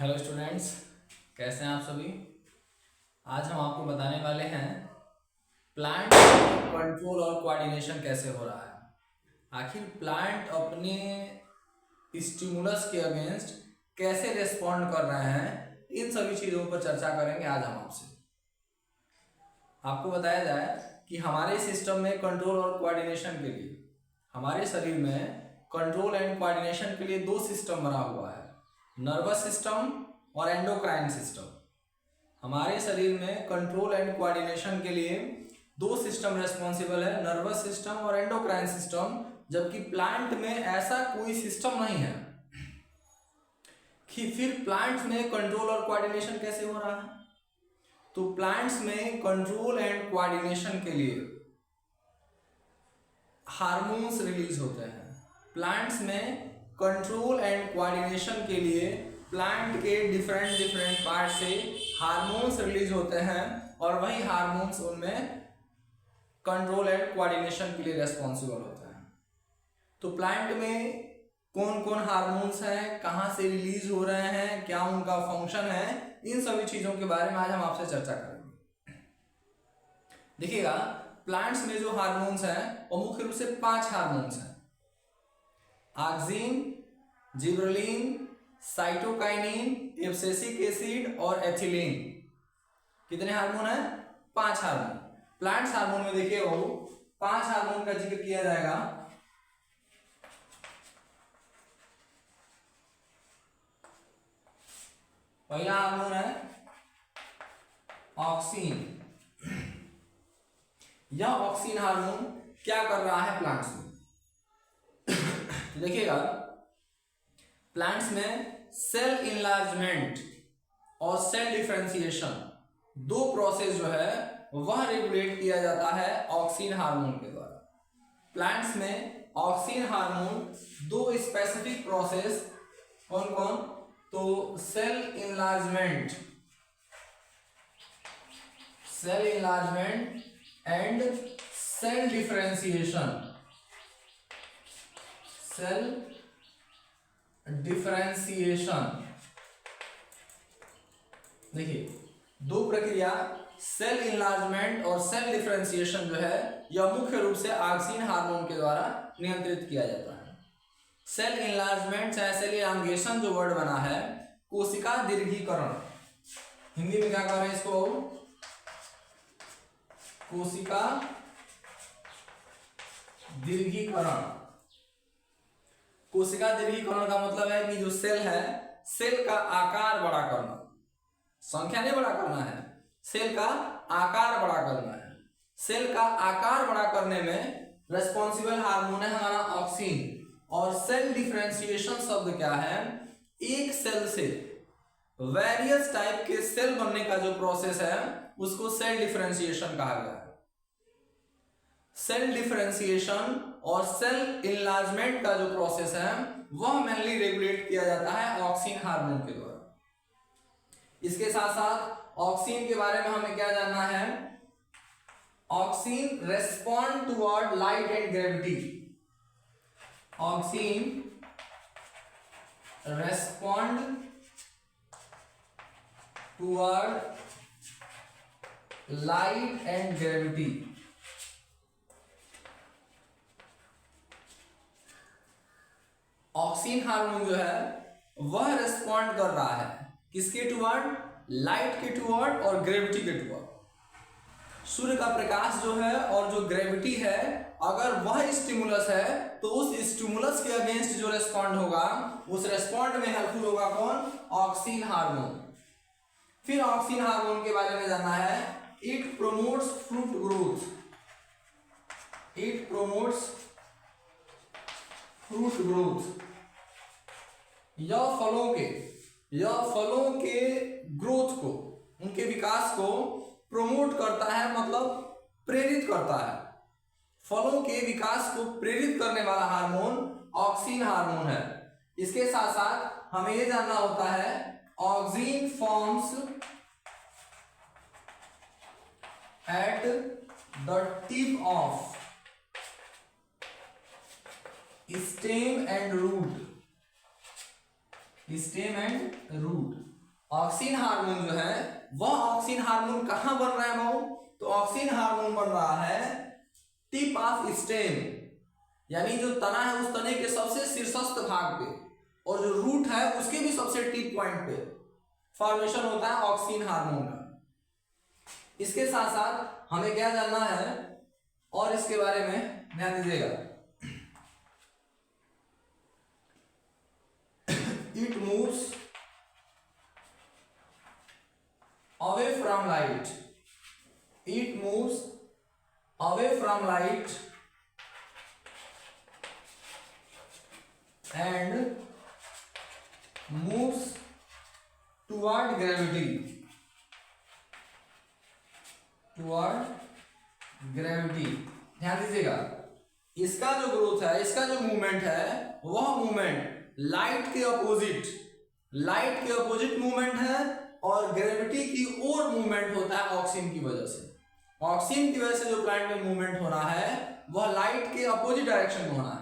Hello students, कैसे हैं आप सभी। आज हम आपको बताने वाले हैं प्लांट कंट्रोल और कोऑर्डिनेशन कैसे हो रहा है। आखिर प्लांट अपने स्टिमुलस के अगेंस्ट कैसे रिस्पॉन्ड कर रहे हैं, इन सभी चीज़ों पर चर्चा करेंगे आज हम आपसे। आपको बताया जाए कि हमारे सिस्टम में कंट्रोल और कोऑर्डिनेशन के लिए, हमारे शरीर में कंट्रोल एंड कोऑर्डिनेशन के लिए दो सिस्टम बना हुआ है, नर्वस सिस्टम और एंडोक्राइन सिस्टम। हमारे शरीर में कंट्रोल एंड कोऑर्डिनेशन के लिए दो सिस्टम रेस्पॉन्सिबल है, नर्वस सिस्टम और एंडोक्राइन सिस्टम। जबकि प्लांट में ऐसा कोई सिस्टम नहीं है। कि फिर प्लांट्स में कंट्रोल और कोऑर्डिनेशन कैसे हो रहा है? तो प्लांट्स में कंट्रोल एंड कोऑर्डिनेशन के लिए हार्मोन्स रिलीज होते हैं। प्लांट्स में कंट्रोल एंड कोऑर्डिनेशन के लिए प्लांट के डिफरेंट पार्ट से हार्मोन्स रिलीज होते हैं और वही हार्मोन्स उनमें कंट्रोल एंड कोऑर्डिनेशन के लिए रेस्पॉन्सिबल होते हैं। तो प्लांट में कौन कौन हार्मोन्स हैं, कहाँ से रिलीज हो रहे हैं, क्या उनका फंक्शन है, इन सभी चीजों के बारे में आज हम आपसे चर्चा करेंगे। देखिएगा, प्लांट्स में जो हार्मोन्स हैं वो मुख्य रूप से 5 हार्मोन्स हैं। Auxin, gibberellin, cytokinin, abscisic acid और एथिलीन। कितने हार्मोन हैं? 5 हार्मोन। प्लांट्स हार्मोन में देखिए वो 5 हार्मोन का जिक्र किया जाएगा। पहला हार्मोन है ऑक्सिन। यह ऑक्सिन हार्मोन क्या कर रहा है प्लांट्स में? तो देखिएगा, प्लांट्स में सेल इनलार्जमेंट और सेल डिफरेंशिएशन दो प्रोसेस जो है वह रेगुलेट किया जाता है ऑक्सिन हार्मोन के द्वारा। प्लांट्स में ऑक्सिन हार्मोन दो स्पेसिफिक प्रोसेस कौन कौन? तो cell enlargement and cell differentiation. देखिए, दो प्रक्रिया सेल इनलार्जमेंट और सेल डिफरेंशिएशन जो है यह मुख्य रूप से ऑक्सिन हार्मोन के द्वारा नियंत्रित किया जाता है। सेल इनलार्जमेंट चाहे सेल इलांगेशन जो वर्ड बना है, कोशिका दीर्घीकरण, हिंदी में क्या कह रहे हैं इसको? कोशिका दीर्घीकरण। कोशिका दीर्घीकरण का मतलब है कि जो सेल है, सेल का आकार बड़ा करना, संख्या नहीं बड़ा करना है, सेल का आकार बड़ा करना है। सेल का आकार बड़ा करने में रेस्पॉन्सिबल हार्मोन है हमारा ऑक्सिन। और सेल डिफरेंशिएशन शब्द क्या है? एक सेल से वेरियस टाइप के सेल बनने का जो प्रोसेस है उसको सेल डिफरेंशिएशन कहा गया है। सेल डिफरेंशिएशन और सेल इनलार्जमेंट का जो प्रोसेस है वह मेनली रेगुलेट किया जाता है ऑक्सिन हार्मोन के द्वारा। इसके साथ साथ ऑक्सिन के बारे में हमें क्या जानना है? Auxin respond toward light and gravity. Auxin respond toward light and gravity. Auxin hormone जो है वह रेस्पॉन्ड कर रहा है किसके टुवर्ड? लाइट के टुवर्ड और ग्रेविटी के टुवर्ड। सूर्य का प्रकाश जो है और जो ग्रेविटी है, अगर वह स्टिमुलस है तो उस स्टिमुलस के अगेंस्ट जो रेस्पॉन्ड होगा, उस रेस्पॉन्ड में हेल्पफुल होगा कौन? Auxin hormone. फिर ऑक्सिन हार्मोन के बारे में जानना है, it promotes fruit growth. It promotes fruit growth. यह फलों के ग्रोथ को, उनके विकास को प्रोमोट करता है, मतलब प्रेरित करता है। फलों के विकास को प्रेरित करने वाला हार्मोन ऑक्सिन हार्मोन है। इसके साथ साथ हमें यह जानना होता है, auxin forms at the tip of stem and root. Auxin hormone जो है वह ऑक्सिन हार्मोन कहां बन रहा है भाऊ? तो ऑक्सिन हार्मोन बन रहा है टिप ऑफ स्टेम, यानी जो तना है उस तने के सबसे शीर्षस्थ भाग पे, और जो रूट है उसके भी सबसे टिप पॉइंट पे फॉर्मेशन होता है ऑक्सिन हार्मोन का। इसके साथ साथ हमें क्या जानना है और इसके बारे में ध्यान दीजिएगा। It moves away from light, it moves away from light and moves toward gravity, ध्यान दीजिएगा। इसका जो ग्रोथ है, इसका जो मूवमेंट है, वह मूवमेंट लाइट के अपोजिट मूवमेंट है, और ग्रेविटी की ओर मूवमेंट होता है ऑक्सीजन की वजह से। ऑक्सीजन की वजह से जो प्लांट में मूवमेंट हो रहा है वह लाइट के अपोजिट डायरेक्शन में होना है,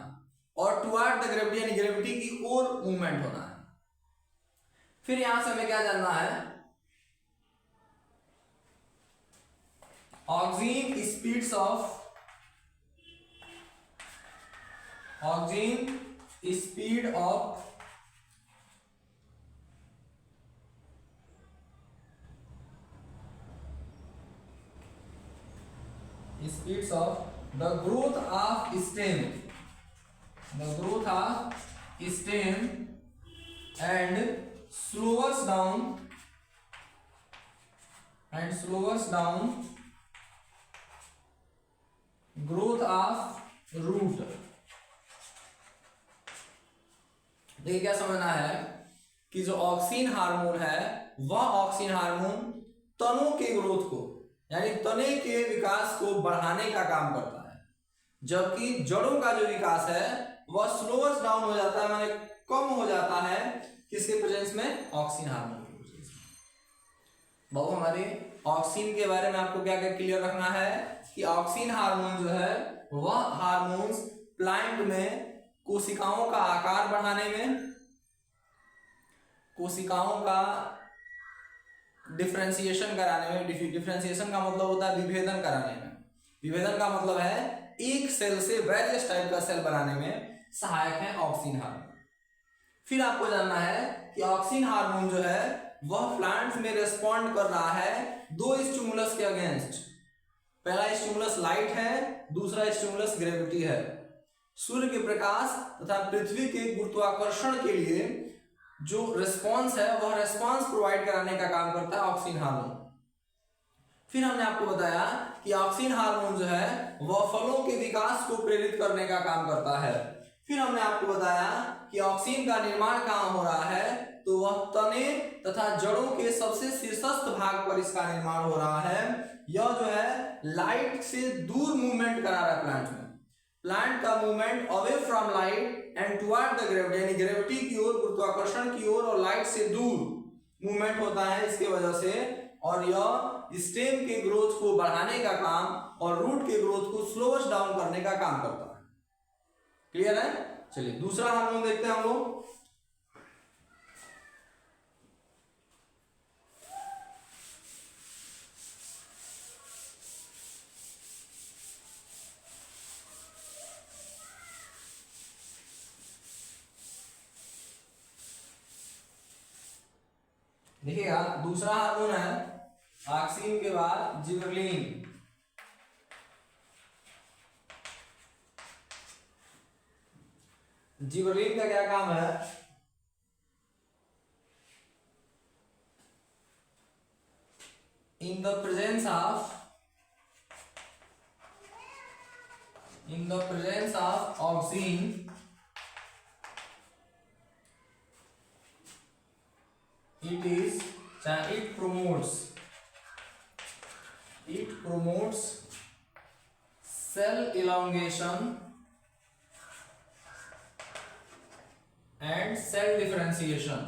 और टुवर्ड द ग्रेविटी यानी ग्रेविटी की ओर मूवमेंट होना है। फिर यहां से हमें क्या जानना है, oxygen speed of speeds of the growth of stem, and slows down growth of root। देखिए क्या समझना है कि जो ऑक्सीन हार्मोन है वह ऑक्सीन हार्मोन तनों के ग्रोथ को यानी तने के विकास को बढ़ाने का काम करता है, जबकि जड़ों का जो विकास है वह स्लोअर डाउन हो जाता है, माने कम हो जाता है किसके प्रेजेंस में? ऑक्सीन हार्मोन के प्रेजेंस में। बहु हमारे ऑक्सीन के बारे में आपको क्या क्या क्लियर रखना है कि ऑक्सीन हार्मोन जो है वह हार्मोन्स प्लांट में कोशिकाओं का आकार बढ़ाने में, कोशिकाओं का डिफरेंशिएशन कराने में, डिफरेंशिएशन का मतलब होता है विभेदन कराने में, विभेदन का मतलब है एक सेल से वेरियस टाइप का सेल बनाने में सहायक है ऑक्सीन हार्मोन। फिर आपको जानना है कि ऑक्सीन हार्मोन जो है वह प्लांट्स में रेस्पॉन्ड कर रहा है दो स्टिमुलस के अगेंस्ट। पहला स्टिमुलस लाइट है, दूसरा स्टिमुलस ग्रेविटी है। सूर्य के प्रकाश तथा पृथ्वी के गुरुत्वाकर्षण के लिए जो रिस्पॉन्स है वह रिस्पॉन्स प्रोवाइड कराने का काम करता है ऑक्सीन हार्मोन। फिर हमने आपको बताया कि ऑक्सीन हार्मोन जो है वह फलों के विकास को प्रेरित करने का काम करता है। फिर हमने आपको बताया कि ऑक्सीन का निर्माण कहाँ हो रहा है, तो वह तने तथा जड़ों के सबसे शीर्षस्थ भाग पर इसका निर्माण हो रहा है। यह जो है लाइट से दूर मूवमेंट करा रहा है प्लांट में। प्लांट का movement away from light and toward the gravity यानी ग्रेविटी की ओर, गुरुत्वाकर्षण की ओर और लाइट से दूर मूवमेंट होता है इसके वजह से, और यह स्टेम के ग्रोथ को बढ़ाने का काम और रूट के ग्रोथ को स्लोअर डाउन करने का काम करता है। क्लियर है? चलिए दूसरा हार्मोन देखते हैं हम लोग। देखिएगा दूसरा हार्मोन है ऑक्सीन के बाद जिबरेलिन। जिबरेलिन का क्या काम है? In the presence of oxygen it promotes cell elongation and cell differentiation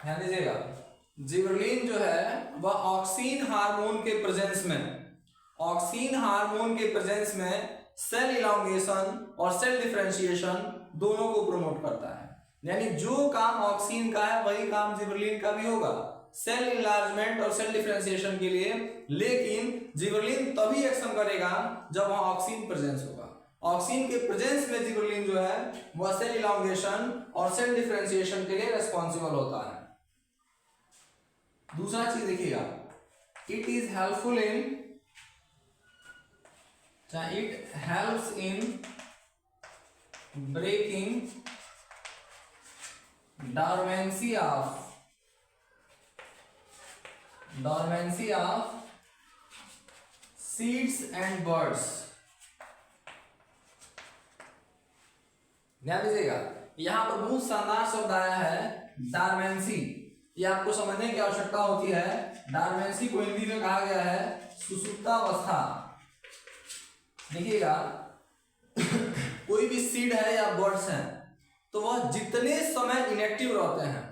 ध्यान दीजिएगा। जिबरेलिन जो है वह ऑक्सीन हार्मोन के प्रेजेंस में ऑक्सीन हार्मोन के प्रेजेंस में सेल इलांगेशन और सेल डिफरेंशिएशन दोनों को प्रमोट करता है। यानी जो काम ऑक्सीन का है वही काम जिबरेलिन का भी होगा, सेल इनलार्जमेंट और सेल डिफरेंशिएशन के लिए। लेकिन जिबरेलिन तभी एक्शन करेगा जब वहां ऑक्सीन प्रेजेंस होगा। ऑक्सीन के प्रेजेंस में जिबरेलिन जो है वह सेल इलांगेशन और सेल डिफरेंशिएशन के लिए रिस्पॉन्सिबल होता है। दूसरा चीज देखिएगा, it is helpful in, it helps in breaking dormancy of seeds and buds। ध्यान दीजिएगा, यहां पर बहुत शानदार शब्द आया है डार्मेंसी। ये आपको समझने की आवश्यकता होती है। डार्मेंसी को हिंदी में कहा गया है सुसुप्तावस्था। देखिएगा, कोई भी सीड है या बर्ड्स हैं तो वह जितने समय इनएक्टिव रहते हैं,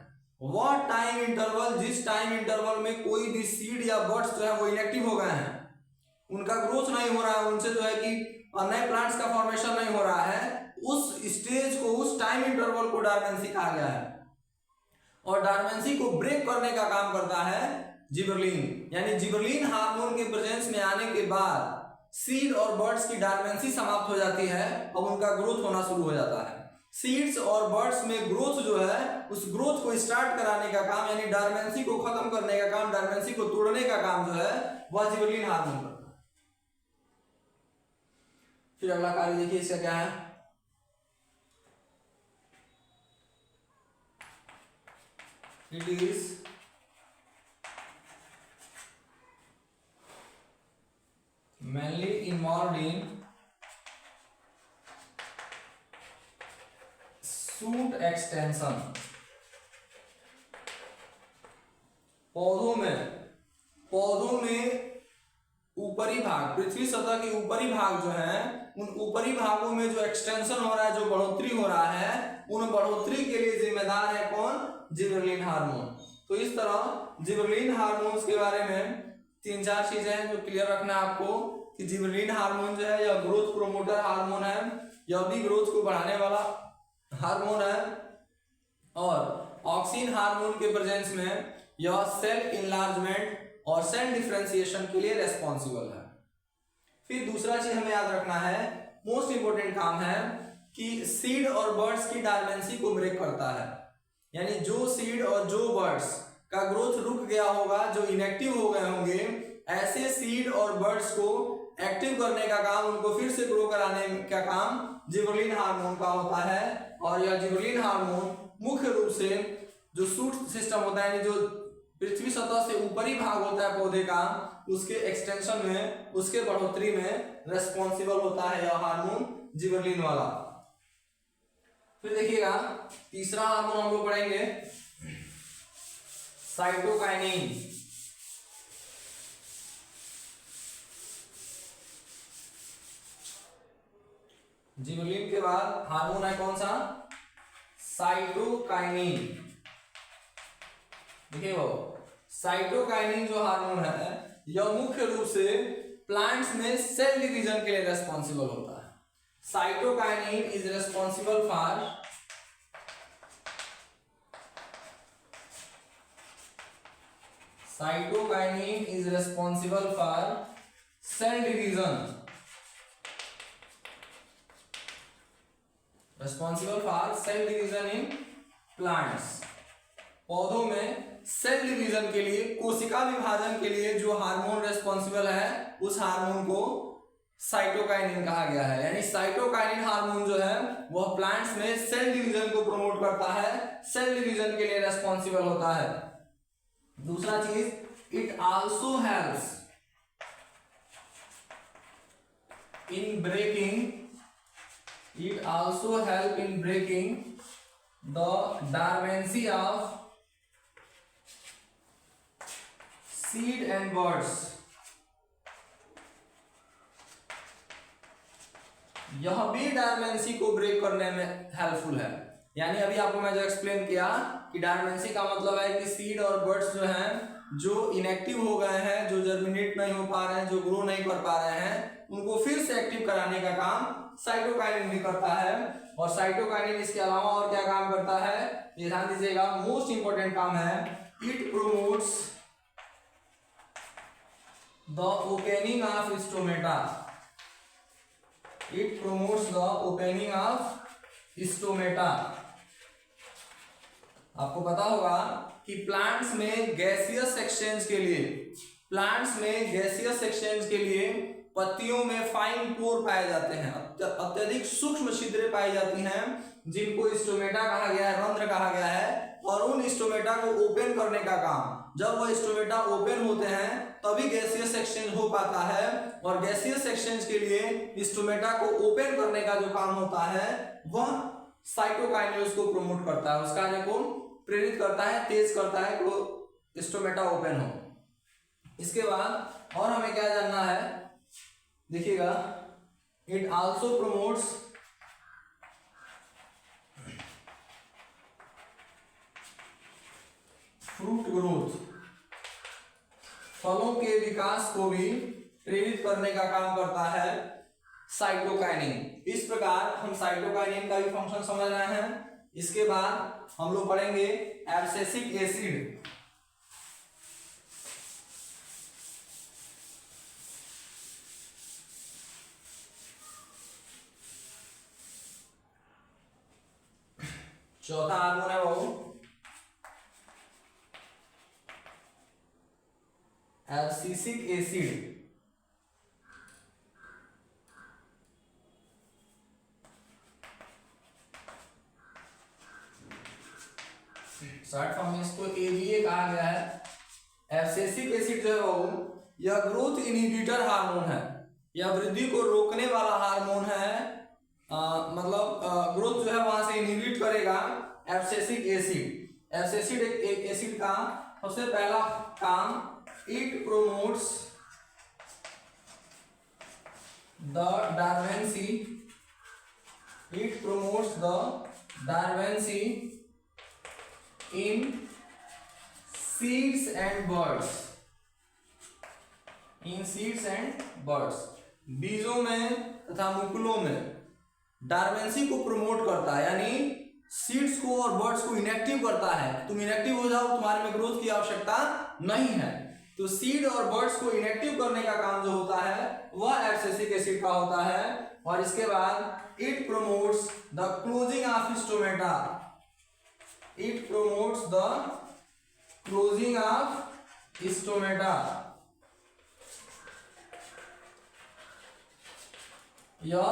वह टाइम इंटरवल, जिस टाइम इंटरवल में कोई भी सीड या बर्ड्स जो है वो इनएक्टिव हो गए हैं, उनका ग्रोथ नहीं हो रहा है, उनसे जो है कि नए प्लांट्स का फॉर्मेशन नहीं हो रहा है, उस स्टेज को, उस टाइम इंटरवल को डार्मेंसी कहा गया है। और डार्मेंसी को ब्रेक करने का काम करता है जिबरेलिन। यानी जिबरेलिन हार्मोन के प्रेजेंस में आने के बाद सीड और बर्ड्स की डार्मेंसी समाप्त हो जाती है और उनका ग्रोथ होना शुरू हो जाता है। सीड्स और बर्ड्स में ग्रोथ जो है, उस ग्रोथ को स्टार्ट कराने का काम, यानी डार्मेंसी को खत्म करने का काम, डार्मेंसी को तोड़ने का काम जो है वह जिबरेलिन हार्मोन करता है। फिर अगला कार्य देखिए, इसका क्या है, it is mainly involved in shoot extension। पौधों में ऊपरी भाग, पृथ्वी सतह के ऊपरी भाग जो है, उन ऊपरी भागों में जो एक्सटेंशन हो रहा है, जो बढ़ोतरी हो रहा है, उन बढ़ोतरी के लिए जिम्मेदार है कौन, जिबरेलिन हार्मोन। तो इस तरह जिबरेलिन हार्मोन्स के बारे में 3-4 चीजें हैं जो क्लियर रखना है आपको, कि जिबरेलिन हार्मोन जो है यह ग्रोथ प्रोमोटर हार्मोन है, यह भी ग्रोथ को बढ़ाने वाला हार्मोन है, और ऑक्सीन हार्मोन के प्रेजेंस में यह सेल इनलार्जमेंट और सेल डिफरेंशिएशन के लिए रेस्पॉन्सिबल है। फिर दूसरा चीज हमें याद रखना है, मोस्ट इंपोर्टेंट काम है, कि सीड और बर्ड्स की डार्मेंसी को ब्रेक करता है। यानी जो सीड और जो बर्ड्स का ग्रोथ रुक गया होगा, जो इनएक्टिव हो गए होंगे, ऐसे सीड और बर्ड्स को एक्टिव करने का काम, उनको फिर से ग्रो कराने का काम जिबरेलिन हार्मोन का होता है। और यह जिबरेलिन हार्मोन मुख्य रूप से जो शूट सिस्टम होता है, यानी जो पृथ्वी सतह से ऊपरी भाग होता है पौधे का, उसके एक्सटेंशन में, उसके बढ़ोतरी में रेस्पॉन्सिबल होता है यह हार्मोन जिबरेलिन वाला। फिर देखिएगा, तीसरा हार्मोन हम लोग पढ़ेंगे साइटोकाइनिन। जिबरेलिन के बाद हार्मोन है कौन सा, साइटोकाइनिन। देखिए वो साइटोकाइनिन जो हार्मोन है, यह मुख्य रूप से प्लांट्स में सेल डिवीजन के लिए रेस्पॉन्सिबल होता है। Cytokinin is responsible for cytokinin is responsible for cell division, responsible for cell division in plants। पौधों में सेल डिवीजन के लिए, कोशिका विभाजन के लिए जो हार्मोन रेस्पॉन्सिबल है, उस हार्मोन को साइटोकाइनिन कहा गया है। यानी साइटोकाइनिन हार्मोन जो है वह प्लांट्स में सेल डिवीजन को प्रमोट करता है, सेल डिवीजन के लिए रेस्पॉन्सिबल होता है। दूसरा चीज, it also helps in breaking, it also help in breaking the dormancy of seed and birds. यह भी डार्मेंसी को ब्रेक करने में हेल्पफुल है। यानी अभी आपको मैं जो एक्सप्लेन किया कि डॉर्मेंसी का मतलब है कि सीड और बर्ड्स जो हैं जो इनएक्टिव हो गए हैं, जो जर्मिनेट नहीं हो पा रहे हैं, जो ग्रो नहीं कर पा रहे हैं, उनको फिर से एक्टिव कराने का काम साइटोकाइनिन भी करता है। और साइटोकाइनिन इसके अलावा और क्या काम करता है, ये ध्यान दीजिएगा, मोस्ट इंपोर्टेंट काम है, it promotes the opening of stomata. It promotes the opening of stomata. आपको पता होगा कि प्लांट्स में गैसियस एक्सचेंज के लिए, प्लांट्स में गैसियस एक्सचेंज के लिए पत्तियों में फाइन पोर पाए जाते हैं, अत्यधिक सूक्ष्म छिद्रें पाई जाती हैं, जिनको स्टोमेटा कहा गया है, रंध्र कहा गया है। और उन स्टोमेटा को ओपन करने का काम, जब वह स्टोमेटा ओपन होते हैं तभी गैसियस एक्सचेंज हो पाता है। और गैसियस एक्सचेंज के लिए स्टोमेटा को ओपन करने का जो काम होता है वह साइटोकाइनेज को प्रमोट करता है, उसका कार्य को प्रेरित करता है, तेज करता है कि स्टोमेटा ओपन हो। इसके बाद और हमें क्या जानना है, देखिएगा, it also promotes fruit growth. फलों के विकास को भी प्रेरित करने का काम करता है साइटोकाइनिन। इस प्रकार हम साइटोकाइनिन का भी फंक्शन समझ रहे हैं। इसके बाद हम लोग पढ़ेंगे एब्सिसिक एसिड। चौथा हार्मोन है वो एब्सिसिक एसिड। शॉर्ट फॉर्म में इसको एबीए कहा गया है। एब्सिसिक एसिड जो है वो यह ग्रोथ इनहिबिटर हार्मोन है, यह वृद्धि को रोकने वाला हार्मोन है। मतलब ग्रोथ जो है वहां से इनहिबिट करेगा एब्सिसिक एसिड। एब्सिसिक एक एसिड का सबसे पहला काम, it promotes the dormancy. It promotes the dormancy in seeds and birds। in seeds and birds, बीजों में तथा मुकुलों में डार्वेंसी को प्रमोट करता है, यानी सीड्स को और बर्ड्स को इनएक्टिव करता है। तुम इनएक्टिव हो जाओ, तुम्हारे में ग्रोथ की आवश्यकता नहीं है। तो सीड और बर्ड्स को इनएक्टिव करने का काम जो होता है वह एब्सिसिक एसिड का होता है। और इसके बाद it promotes the closing of stomata. It promotes the closing of stomata। यह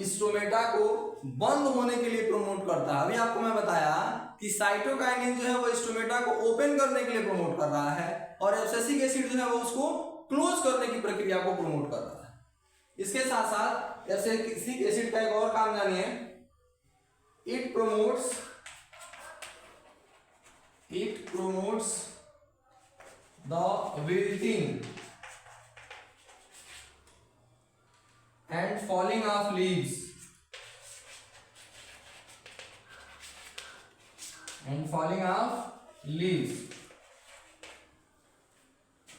स्टोमेटा को बंद होने के लिए प्रमोट करता है। अभी आपको मैं बताया कि साइटोकाइनिन जो है वो स्टोमेटा को ओपन करने के लिए प्रमोट कर रहा है, और एब्सिसिक एसिड जो है वो उसको क्लोज करने की प्रक्रिया को प्रमोट कर रहा है। इसके साथ साथ एब्सिसिक एसिड का एक और काम जानिए, it promotes the wilting and falling of leaves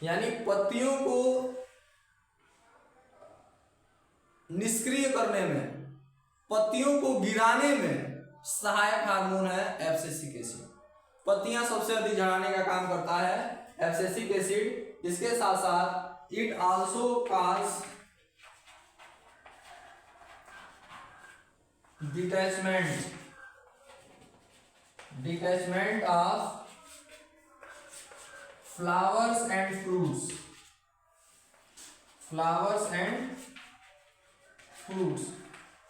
यानी पत्तियों को निष्क्रिय करने में, पत्तियों को गिराने में सहायक हार्मोन है एब्सिसिक एसिड। पत्तियां सबसे अधिक झड़ाने का काम करता है एब्सिसिक एसिड। इसके साथ साथ it also cause detachment of flowers and fruits.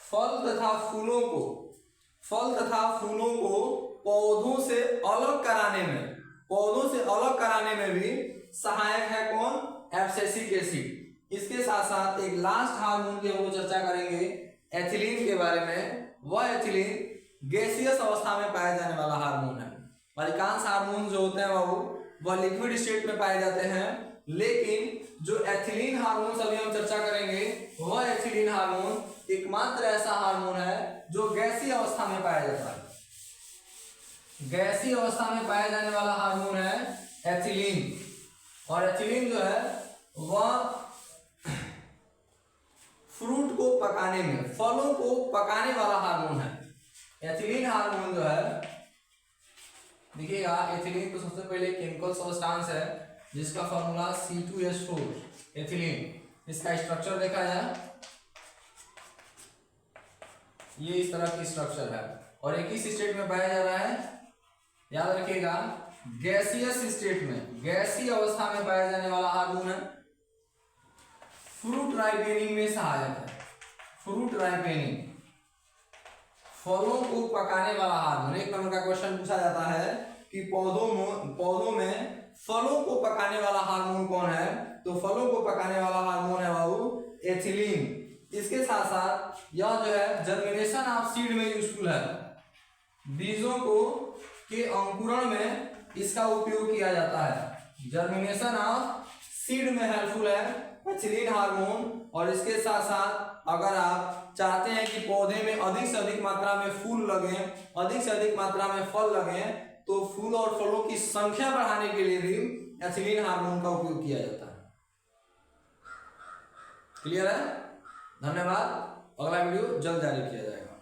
फल तथा फूलों को पौधों से अलग कराने में भी सहायक है कौन, एब्सिसिक एसिड। इसके साथ साथ एक लास्ट हार्मोन की हम लोग चर्चा करेंगे एथिलीन के बारे में। वह एथिलीन गैसियस अवस्था में पाया जाने वाला हार्मोन है। अधिकांश हार्मोन जो होते हैं वह लिक्विड स्टेट में पाए जाते हैं, लेकिन जो एथिलीन हार्मोन अभी हम चर्चा करेंगे वह एथिलीन हार्मोन एकमात्र ऐसा हार्मोन है जो गैसीय अवस्था में पाया जाता है। गैसीय अवस्था में पाया जाने वाला हार्मोन है एथिलीन। और एथिलीन जो है वह फ्रूट को पकाने में, फलों को पकाने वाला हार्मोन है। एथिलीन हार्मोन जो है, देखिएगा एथिलीन तो सबसे पहले केमिकल सब्सटेंस है जिसका फॉर्मूला C2H4 एथिलीन। इसका स्ट्रक्चर देखा जाए, ये इस तरह की स्ट्रक्चर है और एक ही स्टेट में पाया जा रहा है। याद रखिएगा, गैसियस स्टेट में, गैसीय अवस्था में पाया जाने वाला हार्मोन है। फ्रूट राइपेनिंग में सहायक है। फ्रूट राइपेनिंग, फलों को पकाने वाला हार्मोन। एक नंबर का क्वेश्चन पूछा जाता है कि पौधों में फलों को पकाने वाला हार्मोन कौन है, तो फलों को पकाने वाला हार्मोन है बाबू एथिलीन। इसके साथ साथ यह जो है जर्मिनेशन ऑफ सीड में यूजफुल है। बीजों को के अंकुरण में इसका उपयोग किया जाता है। जर्मिनेशन ऑफ सीड में हेल्पफुल है एथिलीन हार्मोन। और इसके साथ साथ अगर आप चाहते हैं कि पौधे में अधिक से अधिक मात्रा में फूल लगे, अधिक से अधिक मात्रा में फल लगे, तो फूल और फलों की संख्या बढ़ाने के लिए भी एथिलीन हार्मोन का उपयोग किया जाता है। क्लियर है? धन्यवाद। अगला वीडियो जल्द जारी किया जाएगा।